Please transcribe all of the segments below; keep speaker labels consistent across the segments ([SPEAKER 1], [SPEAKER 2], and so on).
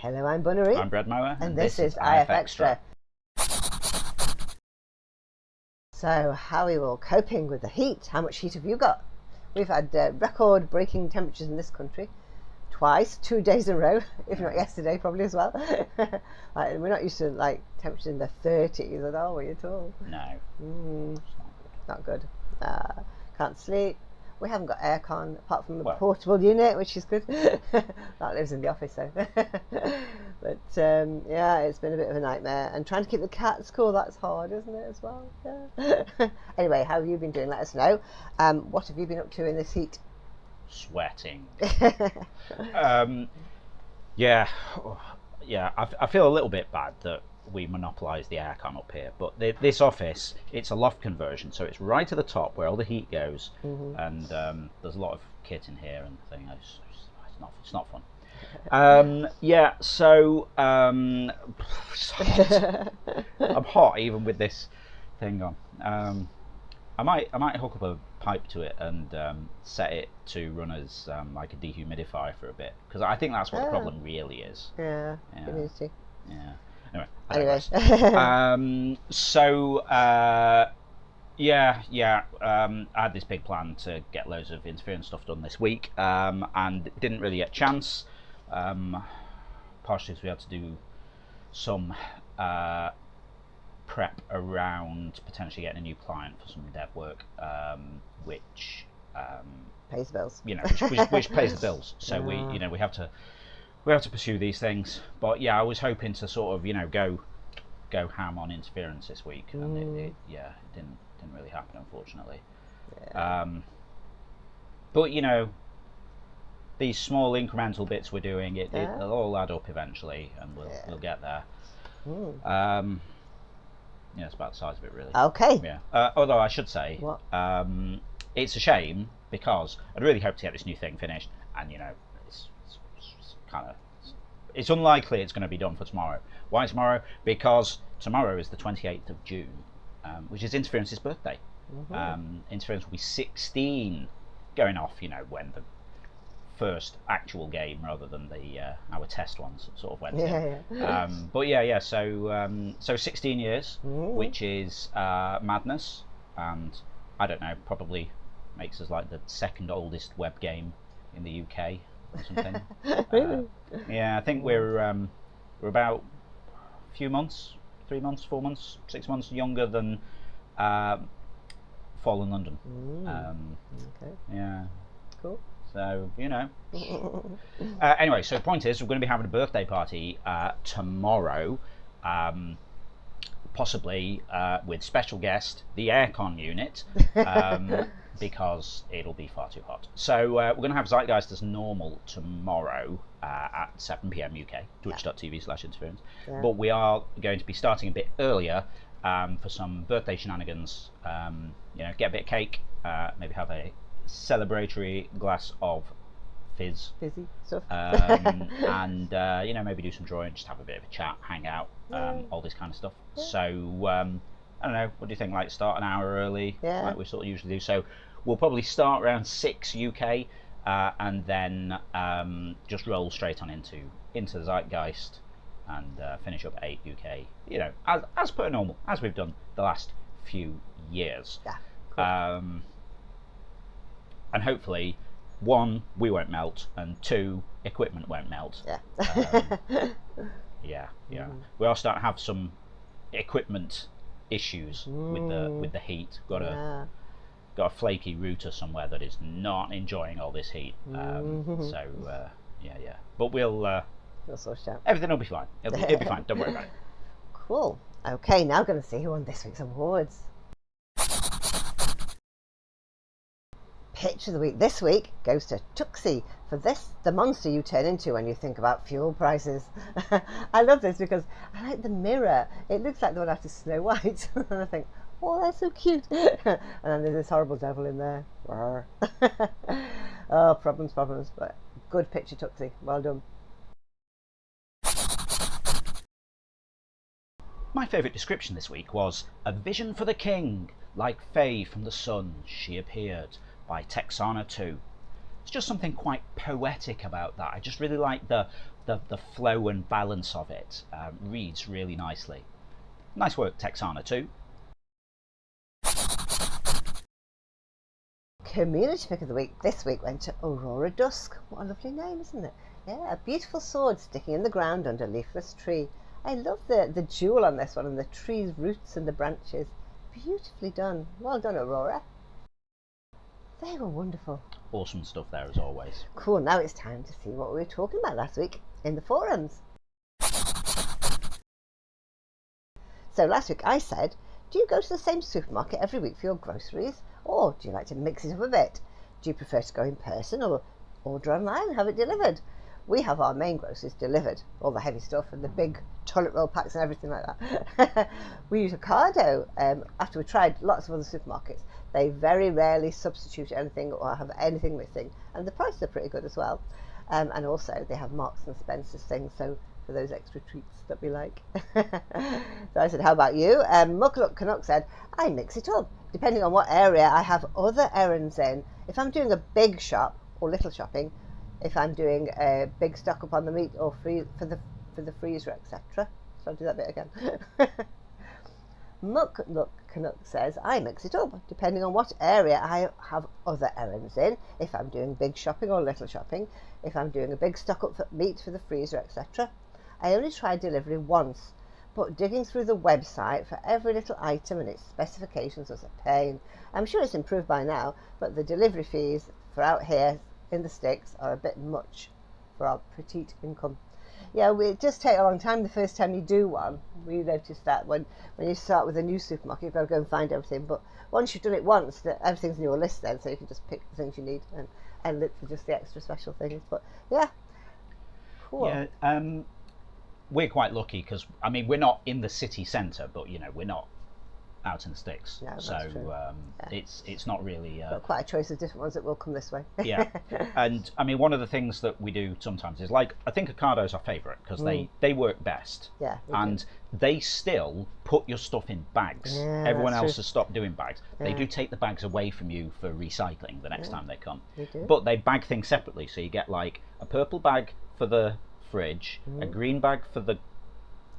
[SPEAKER 1] Hello, I'm Bunnery.
[SPEAKER 2] I'm Bread Mower.
[SPEAKER 1] And this is IFXtra. So, how are you all coping with the heat? How much heat have you got? We've had record-breaking temperatures in this country. Twice, 2 days in a row, if not yesterday probably as well. Like, we're not used to like temperatures in the 30s at all, are you at all?
[SPEAKER 2] No.
[SPEAKER 1] It's not good. Can't sleep. We haven't got aircon apart from a portable unit, which is good. That lives in the office, so. But yeah, it's been a bit of a nightmare. And trying to keep the cats cool, that's hard, isn't it, as well? Yeah. Anyway, how have you been doing? Let us know. What have you been up to in this heat?
[SPEAKER 2] Sweating. Yeah. I feel a little bit bad that we monopolise the aircon up here, but this office, it's a loft conversion, so it's right at the top where all the heat goes, and there's a lot of kit in here and thing. It's not fun. Yeah, so I'm hot even with this thing on. I might hook up a pipe to it and set it to run as like a dehumidifier for a bit, because I think that's what the problem really is.
[SPEAKER 1] Yeah. It is too.
[SPEAKER 2] Yeah.
[SPEAKER 1] Anyway.
[SPEAKER 2] I had this big plan to get loads of interference stuff done this week, and didn't really get a chance. Partially because we had to do some prep around potentially getting a new client for some dev work, which
[SPEAKER 1] pays the bills.
[SPEAKER 2] Which pays the bills. So we have to pursue these things. But yeah, I was hoping to sort of go ham on interference this week, and it didn't really happen, unfortunately.
[SPEAKER 1] Yeah.
[SPEAKER 2] But these small incremental bits we're doing, it'll all add up eventually, and we'll get there. Yeah, it's about the size of it, really.
[SPEAKER 1] Okay.
[SPEAKER 2] Yeah. Although I should say,
[SPEAKER 1] what?
[SPEAKER 2] It's a shame because I'd really hoped to get this new thing finished, and it's unlikely it's going to be done for tomorrow. Why tomorrow? Because tomorrow is the 28th of June, which is Interference's birthday. Interference will be 16, going off, when the first actual game rather than our test ones sort of went in. But so 16 years, which is madness, and I don't know, probably makes us like the second oldest web game in the UK or something.
[SPEAKER 1] Really?
[SPEAKER 2] Yeah, I think we're about a few months, 3 months, 4 months, 6 months younger than Fallen London.
[SPEAKER 1] Okay.
[SPEAKER 2] Yeah.
[SPEAKER 1] Cool.
[SPEAKER 2] So, anyway, so the point is, we're going to be having a birthday party tomorrow, possibly with special guest, the aircon unit, because it'll be far too hot. So we're going to have Zeitgeist as normal tomorrow at 7 PM UK, twitch.tv/interference.
[SPEAKER 1] Yeah.
[SPEAKER 2] But we are going to be starting a bit earlier for some birthday shenanigans. Get a bit of cake, maybe have a celebratory glass of fizzy
[SPEAKER 1] stuff,
[SPEAKER 2] and maybe do some drawing, just have a bit of a chat, hang out, all this kind of stuff. So I don't know, what do you think, like start an hour early, like we sort of usually do? So we'll probably start around 6 UK, and then just roll straight on into the Zeitgeist and finish up 8 UK, as per normal, as we've done the last few years. Cool. And hopefully, 1, we won't melt, and 2, equipment won't melt. Yeah. We are starting to have some equipment issues with the heat. Got a flaky router somewhere that is not enjoying all this heat. So but we'll
[SPEAKER 1] sort it out.
[SPEAKER 2] Everything will be fine. It'll be fine. Don't worry about it.
[SPEAKER 1] Cool. Okay, now going to see who won this week's awards. Pitch of the week this week goes to Tuxie for the monster you turn into when you think about fuel prices. I love this because I like the mirror. It looks like the one after Snow White. And I think, oh, that's so cute. And then there's this horrible devil in there. Oh, problems. But good picture, Tuxie. Well done.
[SPEAKER 2] My favourite description this week was "A vision for the king, like Faye from the sun, she appeared," by Texana 2. It's just something quite poetic about that. I just really like the the flow and balance of it reads really nicely. Nice work, Texana too.
[SPEAKER 1] Community pick of the week this week went to Aurora Dusk. What a lovely name, isn't it? Yeah, a beautiful sword sticking in the ground under a leafless tree. I love the jewel on this one and the tree's roots and the branches. Beautifully done. Well done, Aurora. They were wonderful.
[SPEAKER 2] Awesome stuff there as always.
[SPEAKER 1] Cool, now it's time to see what we were talking about last week in the forums. So last week I said, do you go to the same supermarket every week for your groceries? Or do you like to mix it up a bit? Do you prefer to go in person or order online and have it delivered? We have our main groceries delivered, all the heavy stuff and the big toilet roll packs and everything like that. We use Ocado after we tried lots of other supermarkets. They very rarely substitute anything or have anything missing, and the prices are pretty good as well. And also they have Marks and Spencer's things, so for those extra treats that we like. So I said, how about you? Muckluck Canuck said, I mix it up, depending on what area I have other errands in. If I'm doing a big shop or little shopping, if I'm doing a big stock up on the meat or for the freezer, etc. So I'll do that bit again. Muckluck Canuck says, I mix it up, depending on what area I have other errands in. If I'm doing big shopping or little shopping, if I'm doing a big stock up for meat for the freezer, etc. I only tried delivery once, but digging through the website for every little item and its specifications was a pain. I'm sure it's improved by now, but the delivery fees for out here in the sticks are a bit much for our petite income. Yeah, it does take a long time the first time you do one. We noticed that when you start with a new supermarket, you've got to go and find everything. But once you've done it once, everything's in your list then, so you can just pick the things you need and look for just the extra special things. But yeah, cool.
[SPEAKER 2] Yeah, we're quite lucky because, I mean, we're not in the city centre, but, you know, we're not out in the sticks.
[SPEAKER 1] No,
[SPEAKER 2] so it's not really...
[SPEAKER 1] Got quite a choice of different ones that will come this way.
[SPEAKER 2] Yeah, and, I mean, one of the things that we do sometimes is, like, I think Ocado's our favourite because they work best.
[SPEAKER 1] Yeah,
[SPEAKER 2] and they still put your stuff in bags.
[SPEAKER 1] Yeah,
[SPEAKER 2] Everyone else
[SPEAKER 1] true.
[SPEAKER 2] has stopped doing bags.
[SPEAKER 1] Yeah.
[SPEAKER 2] They do take the bags away from you for recycling the next time they come.
[SPEAKER 1] They do.
[SPEAKER 2] But they bag things separately, so you get, like, a purple bag for the fridge, a green bag for the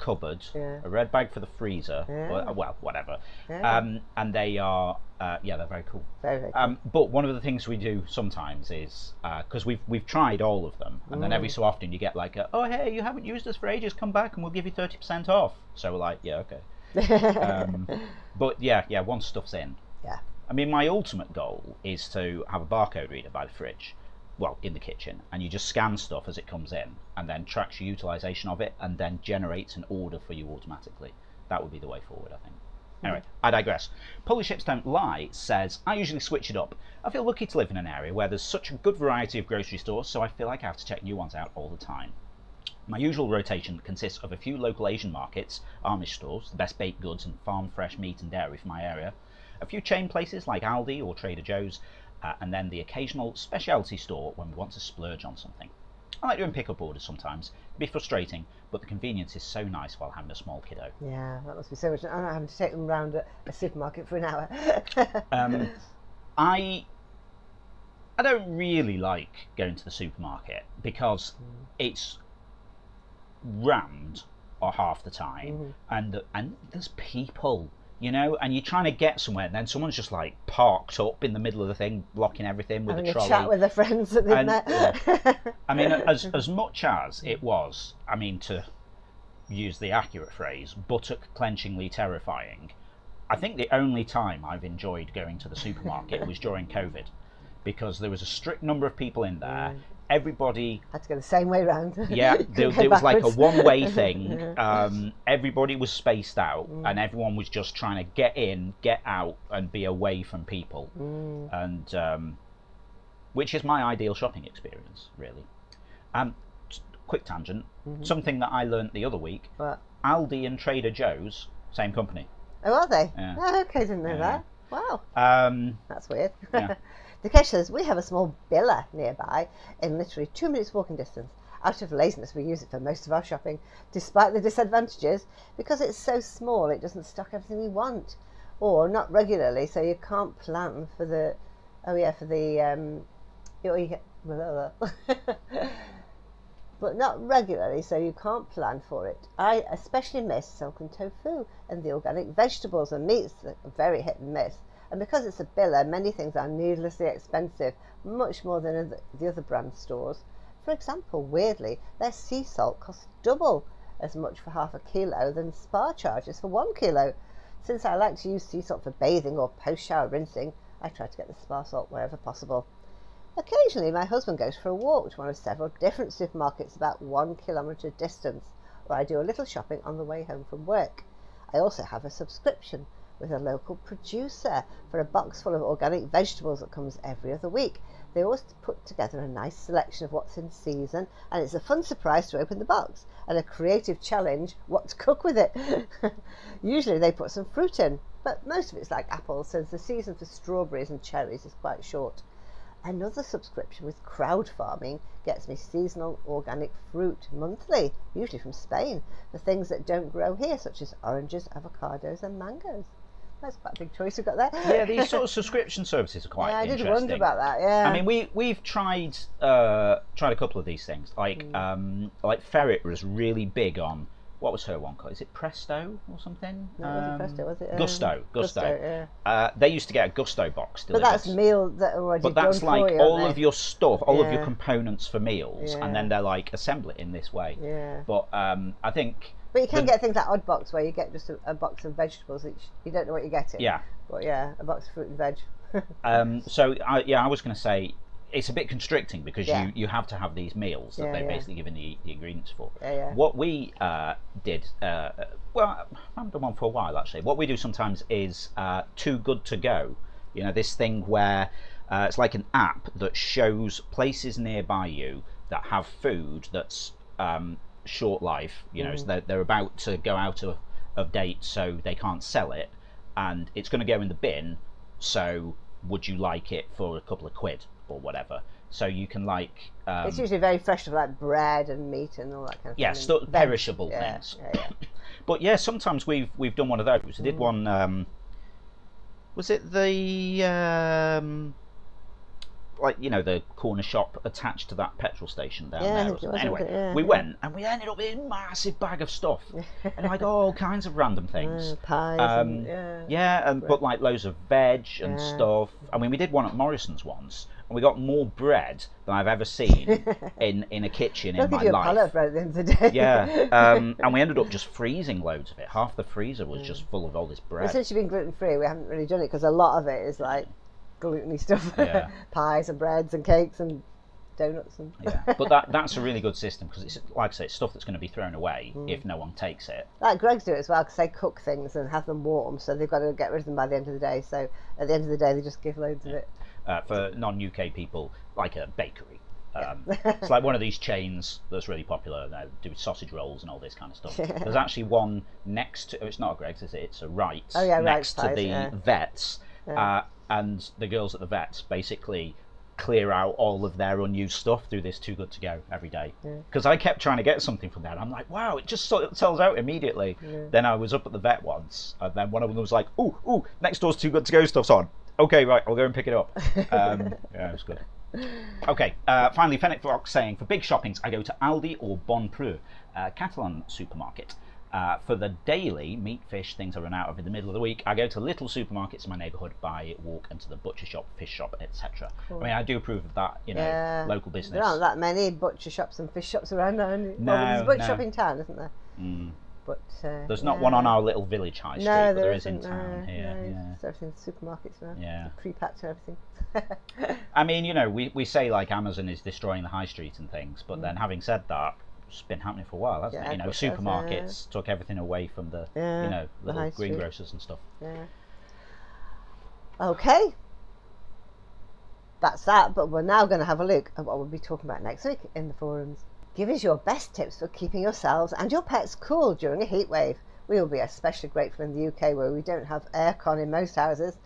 [SPEAKER 2] cupboard, a red bag for the freezer, well, whatever. And they are, they're very cool.
[SPEAKER 1] Very, very cool.
[SPEAKER 2] But one of the things we do sometimes is, because we've tried all of them, and then every so often you get like, oh, hey, you haven't used this for ages, come back and we'll give you 30% off. So we're like, yeah, okay. But yeah, once stuff's in.
[SPEAKER 1] Yeah.
[SPEAKER 2] I mean, my ultimate goal is to have a barcode reader by the fridge, well, in the kitchen, and you just scan stuff as it comes in and then tracks your utilisation of it and then generates an order for you automatically. That would be the way forward, I think. Anyway, I digress. Polish Ships Don't Lie says, I usually switch it up. I feel lucky to live in an area where there's such a good variety of grocery stores, so I feel like I have to check new ones out all the time. My usual rotation consists of a few local Asian markets, Amish stores, the best baked goods and farm fresh meat and dairy for my area, a few chain places like Aldi or Trader Joe's, and then the occasional specialty store when we want to splurge on something. I like doing pick-up orders sometimes. It'd be frustrating, but the convenience is so nice while having a small kiddo.
[SPEAKER 1] Yeah, that must be so much. I'm not having to take them round a supermarket for an hour.
[SPEAKER 2] I don't really like going to the supermarket because it's rammed or half the time, and there's people. You know, and you're trying to get somewhere, and then someone's just like parked up in the middle of the thing, blocking everything with
[SPEAKER 1] having
[SPEAKER 2] a trolley.
[SPEAKER 1] A chat with their friends that they've met.
[SPEAKER 2] I mean, as much as it was, I mean, to use the accurate phrase, buttock clenchingly terrifying, I think the only time I've enjoyed going to the supermarket was during COVID, because there was a strict number of people in there. Everybody
[SPEAKER 1] had to go the same way round.
[SPEAKER 2] Yeah, there was like a one-way thing. Everybody was spaced out, and everyone was just trying to get in, get out, and be away from people. And which is my ideal shopping experience, really. Quick tangent. Something that I learnt the other week.
[SPEAKER 1] What?
[SPEAKER 2] Aldi and Trader Joe's, same company.
[SPEAKER 1] Oh, are they?
[SPEAKER 2] Yeah.
[SPEAKER 1] Oh, okay, didn't know that. Wow.
[SPEAKER 2] That's
[SPEAKER 1] weird.
[SPEAKER 2] Yeah.
[SPEAKER 1] Dikesh says, we have a small Billa nearby in literally 2 minutes walking distance. Out of laziness, we use it for most of our shopping, despite the disadvantages, because it's so small it doesn't stock everything we want, or not regularly, so you can't plan for the, but not regularly, so you can't plan for it. I especially miss silken tofu and the organic vegetables and meats that are very hit and miss. And because it's a biller, many things are needlessly expensive, much more than the other brand stores. For example, weirdly, their sea salt costs double as much for half a kilo than Spa charges for 1 kilo. Since I like to use sea salt for bathing or post-shower rinsing, I try to get the Spa salt wherever possible. Occasionally, my husband goes for a walk to one of several different supermarkets about 1 kilometre distance, where I do a little shopping on the way home from work. I also have a subscription with a local producer for a box full of organic vegetables that comes every other week. They always put together a nice selection of what's in season, and it's a fun surprise to open the box and a creative challenge what to cook with it. Usually they put some fruit in, but most of it's like apples, since the season for strawberries and cherries is quite short. Another subscription with crowd farming gets me seasonal organic fruit monthly, usually from Spain, for things that don't grow here, such as oranges, avocados and mangoes. That's quite a big choice we've got there.
[SPEAKER 2] Yeah, these sort of subscription services are quite interesting.
[SPEAKER 1] I did wonder about that, yeah.
[SPEAKER 2] I mean, we've tried a couple of these things. Like Ferret was really big on, what was her one called? Is it Presto or something?
[SPEAKER 1] No, was it Presto, was it?
[SPEAKER 2] Gusto. Yeah. They used to get a Gusto box delivered.
[SPEAKER 1] But that's meals that are already done for you.
[SPEAKER 2] But that's like all of your stuff, all of your components for meals, and then they're like, assemble it in this way.
[SPEAKER 1] Yeah.
[SPEAKER 2] But I think...
[SPEAKER 1] But you can get things like Odd Box, where you get just a box of vegetables each. You don't know what you're getting.
[SPEAKER 2] Yeah.
[SPEAKER 1] But yeah, a box of fruit and veg.
[SPEAKER 2] I was going to say, it's a bit constricting because you have to have these meals that they're basically giving the ingredients for. What we did, well, I haven't done one for a while actually. What we do sometimes is Too Good To Go. You know, this thing where it's like an app that shows places nearby you that have food that's short life. You know, so they're about to go out of date, so they can't sell it, and it's going to go in the bin. So would you like it for a couple of quid or whatever? So you can like
[SPEAKER 1] it's usually very fresh stuff like bread and meat and all that kind of thing.
[SPEAKER 2] Yeah, perishable things. But yeah, sometimes we've done one of those. We did one. Was it the like, you know, the corner shop attached to that petrol station down there? Anyway, we went and we ended up with a massive bag of stuff and like all kinds of random things,
[SPEAKER 1] pies,
[SPEAKER 2] but like loads of veg and stuff. I mean, we did one at Morrison's once, and we got more bread than I've ever seen in a kitchen in my life.
[SPEAKER 1] A pallet of bread at the end of the day.
[SPEAKER 2] And we ended up just freezing loads of it. Half the freezer was just full of all this bread.
[SPEAKER 1] Well, since you've been gluten free, we haven't really done it because a lot of it is like gluten-y stuff. Pies and breads and cakes and donuts and
[SPEAKER 2] but that's a really good system because it's, like I say, it's stuff that's going to be thrown away if no one takes it.
[SPEAKER 1] Like Greg's do it as well, because they cook things and have them warm, so they've got to get rid of them by the end of the day. So at the end of the day, they just give loads of it.
[SPEAKER 2] For non-UK people, like a bakery. It's like one of these chains that's really popular. They do sausage rolls and all this kind of stuff. There's actually one next to, it's not a Greg's, is it? It's a Wright's next to the Vets. And the girls at the Vets basically clear out all of their unused stuff through this Too Good To Go every day. Because I kept trying to get something from there, and I'm like, wow, it just sells out immediately. Then I was up at the Vet once, and then one of them was like, ooh, next door's Too Good To Go stuff's on. Okay, right, I'll go and pick it up. Yeah, it was good. Okay, finally, Fennec Fox saying, for big shoppings, I go to Aldi or Bonpreu, Catalan supermarket. For the daily meat, fish, things I run out of in the middle of the week, I go to little supermarkets in my neighbourhood, buy, walk into the butcher shop, fish shop, etc. Cool. I mean, I do approve of that, you know, local business.
[SPEAKER 1] There aren't that many butcher shops and fish shops around now. Well, there's a butcher shop in town, isn't there? But
[SPEAKER 2] there's not one on our little village high street, but there is in town here.
[SPEAKER 1] So everything's supermarkets now. Pre-packed and everything.
[SPEAKER 2] I mean, you know, we say like Amazon is destroying the high street and things, but then having said that, it's been happening for a while, hasn't it? You know, supermarkets took everything away from the you know, little greengrocers and stuff. Okay,
[SPEAKER 1] that's that. But we're now going to have a look at what we'll be talking about next week in the forums. Give us your best tips for keeping yourselves and your pets cool during a heat wave. We will be especially grateful in the UK, where we don't have aircon in most houses.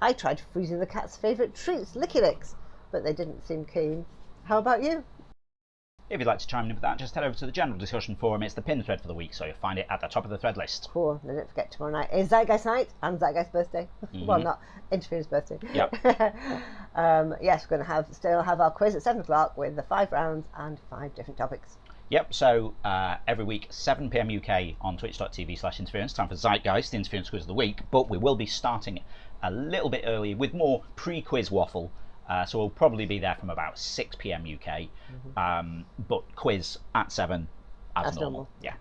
[SPEAKER 1] I tried freezing the cat's favourite treats, Licky Licks, but they didn't seem keen. How about you?
[SPEAKER 2] If you'd like to chime in with that, just head over to the general discussion forum. It's the pinned thread for the week, so you'll find it at the top of the thread list.
[SPEAKER 1] Cool. And don't forget, tomorrow night is Zeitgeist night and Zeitgeist's birthday. Well, not Interference birthday.
[SPEAKER 2] Yep.
[SPEAKER 1] Yes, we're going to still have our quiz at 7 o'clock with the 5 rounds and 5 different topics.
[SPEAKER 2] Yep, so every week, 7 p.m. UK on twitch.tv/interference, time for Zeitgeist, the Interference Quiz of the Week, but we will be starting a little bit early with more pre-quiz waffle, so we'll probably be there from about 6 p.m. UK, but quiz at 7 as normal. Yeah.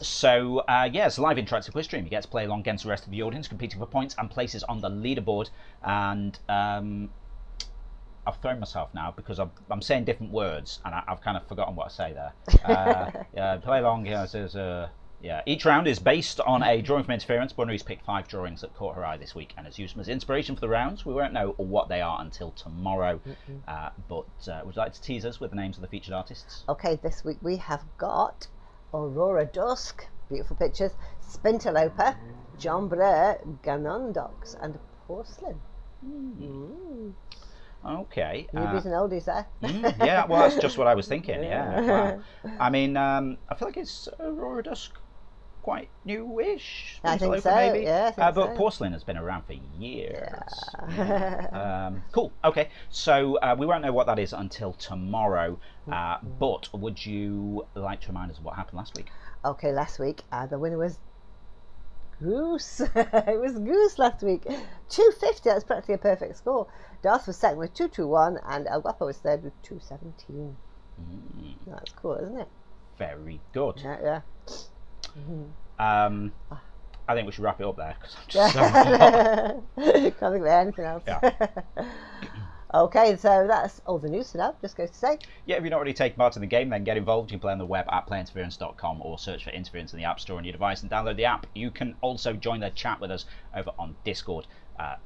[SPEAKER 2] So it's a live interactive quiz stream. You get to play along against the rest of the audience, competing for points and places on the leaderboard, and I've thrown myself now because I'm saying different words and I've kind of forgotten what I say there. Play along. Each round is based on a drawing from Interference. Bunnery's picked 5 drawings that caught her eye this week and has used them as inspiration for the rounds. We won't know what they are until tomorrow. But would you like to tease us with the names of the featured artists?
[SPEAKER 1] Okay, this week we have got Aurora Dusk, beautiful pictures, Spinterloper, John Brer, Ganondox, and Porcelain.
[SPEAKER 2] Okay.
[SPEAKER 1] Newbies and oldies there.
[SPEAKER 2] Yeah, well, that's just what I was thinking. Yeah. Wow. I mean, I feel like it's Aurora Dusk quite newish.
[SPEAKER 1] I think so.
[SPEAKER 2] Maybe.
[SPEAKER 1] Yeah, I think
[SPEAKER 2] but Porcelain has been around for years. Yeah. Cool. Okay. So we won't know what that is until tomorrow. But would you like to remind us of what happened last week?
[SPEAKER 1] Okay, last week the winner was Goose. It was Goose last week. 250. That's practically a perfect score. Darth was second with 221, and El Guapo was third with 217. That's cool, isn't it?
[SPEAKER 2] Very good.
[SPEAKER 1] Yeah.
[SPEAKER 2] I think we should wrap it up there because I'm just so hot.
[SPEAKER 1] Can't think of anything else.
[SPEAKER 2] Yeah.
[SPEAKER 1] Okay, so that's all the news for now. Just goes to say.
[SPEAKER 2] Yeah, if you're not already taking part in the game, then get involved. You can play on the web at playinterference.com or search for Interference in the App Store on your device and download the app. You can also join the chat with us over on Discord,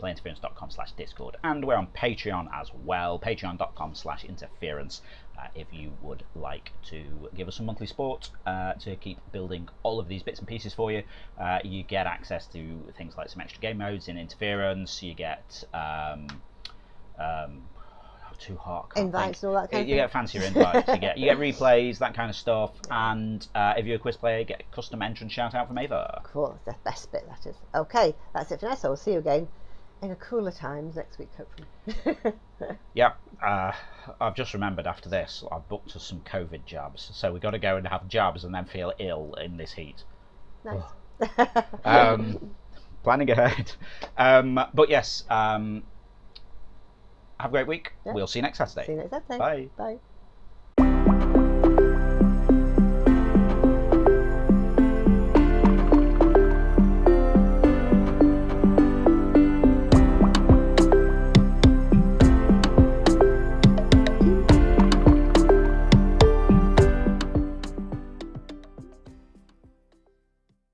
[SPEAKER 2] playinterference.com/Discord. And we're on Patreon as well, patreon.com/interference. If you would like to give us some monthly support to keep building all of these bits and pieces for you, you get access to things like some extra game modes in Interference. You get too hot.
[SPEAKER 1] Invites and all that kind of thing.
[SPEAKER 2] You get fancier invites. you get replays, that kind of stuff. And if you're a quiz player, you get a custom entrance shout out from Ava.
[SPEAKER 1] Cool, the best bit that is. Okay, that's it for now. So we'll see you again in a cooler times next week, hopefully.
[SPEAKER 2] Yeah, I've just remembered after this, I've booked us some COVID jabs. So we've got to go and have jabs and then feel ill in this heat.
[SPEAKER 1] Nice.
[SPEAKER 2] Planning ahead. But yes, have a great week. Yeah. We'll see you next Saturday.
[SPEAKER 1] See you next Saturday.
[SPEAKER 2] Bye.
[SPEAKER 1] Bye.